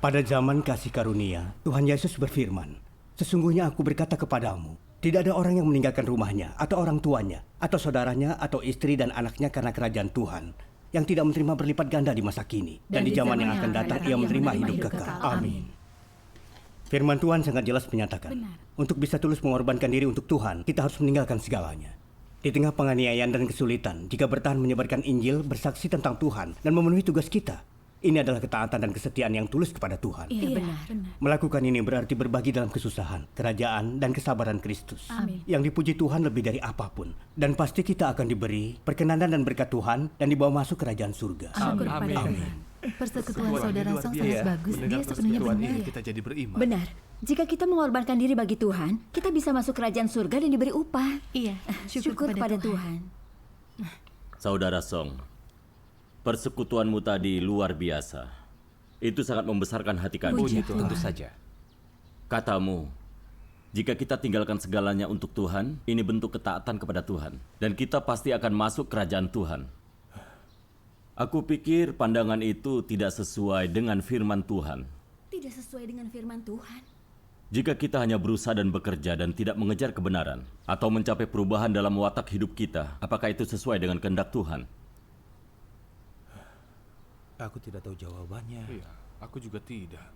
Pada zaman kasih karunia, Tuhan Yesus berfirman, "Sesungguhnya aku berkata kepadamu, tidak ada orang yang meninggalkan rumahnya, atau orang tuanya, atau saudaranya, atau istri dan anaknya karena kerajaan Tuhan, yang tidak menerima berlipat ganda di masa kini, dan di zaman yang akan datang ia menerima hidup kekal." Amin. Firman Tuhan sangat jelas menyatakan, untuk bisa tulus mengorbankan diri untuk Tuhan, kita harus meninggalkan segalanya. Di tengah penganiayaan dan kesulitan, jika bertahan menyebarkan Injil, bersaksi tentang Tuhan, dan memenuhi tugas kita, ini adalah ketaatan dan kesetiaan yang tulus kepada Tuhan. Iya, benar. Melakukan ini berarti berbagi dalam kesusahan, kerajaan, dan kesabaran Kristus. Amin. Yang dipuji Tuhan lebih dari apapun. Dan pasti kita akan diberi perkenanan dan berkat Tuhan dan dibawa masuk kerajaan surga. Syukur kepada Tuhan. Persekutuan saudara Song sangat bagus. Dia sepenuhnya benar. Kita jadi beriman. Benar. Jika kita mengorbankan diri bagi Tuhan, kita bisa masuk kerajaan surga dan diberi upah. Iya, Syukur kepada Tuhan. Saudara Song, persekutuanmu tadi luar biasa. Itu sangat membesarkan hati kami. Puji Tuhan. Tentu saja. Katamu, jika kita tinggalkan segalanya untuk Tuhan, ini bentuk ketaatan kepada Tuhan. Dan kita pasti akan masuk kerajaan Tuhan. Aku pikir pandangan itu tidak sesuai dengan firman Tuhan. Tidak sesuai dengan firman Tuhan. Jika kita hanya berusaha dan bekerja dan tidak mengejar kebenaran, atau mencapai perubahan dalam watak hidup kita, apakah itu sesuai dengan kehendak Tuhan? Aku tidak tahu jawabannya. Iya, aku juga tidak.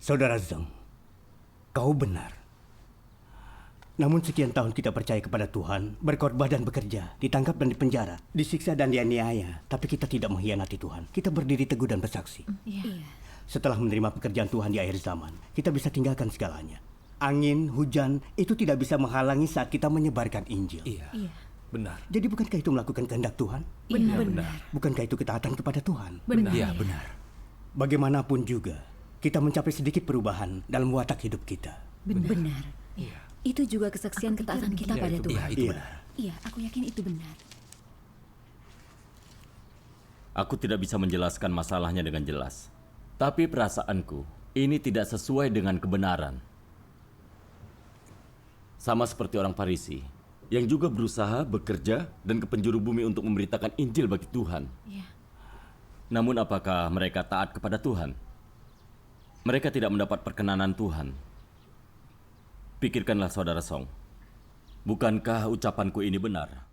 Saudara Zhang, kau benar. Namun sekian tahun kita percaya kepada Tuhan, berkorban dan bekerja, ditangkap dan dipenjara, disiksa dan dianiaya, tapi kita tidak mengkhianati Tuhan. Kita berdiri teguh dan bersaksi. Iya. Setelah menerima pekerjaan Tuhan di akhir zaman, kita bisa tinggalkan segalanya. Angin, hujan, itu tidak bisa menghalangi saat kita menyebarkan Injil. Iya. Iya. Benar. Jadi bukankah itu melakukan kehendak Tuhan? Benar. Bukankah itu ketaatan kepada Tuhan? Benar. Iya, benar. Bagaimanapun juga, kita mencapai sedikit perubahan dalam watak hidup kita. Benar. Iya. Itu juga kesaksian ketaatan kita pada Iya, Tuhan. itu Iya. benar. Iya, aku yakin itu benar. Aku tidak bisa menjelaskan masalahnya dengan jelas. Tapi perasaanku, ini tidak sesuai dengan kebenaran. Sama seperti orang Farisi, yang juga berusaha, bekerja, dan ke penjuru bumi untuk memberitakan Injil bagi Tuhan. Iya. Namun apakah mereka taat kepada Tuhan? Mereka tidak mendapat perkenanan Tuhan. Pikirkanlah saudara Song. Bukankah ucapanku ini benar?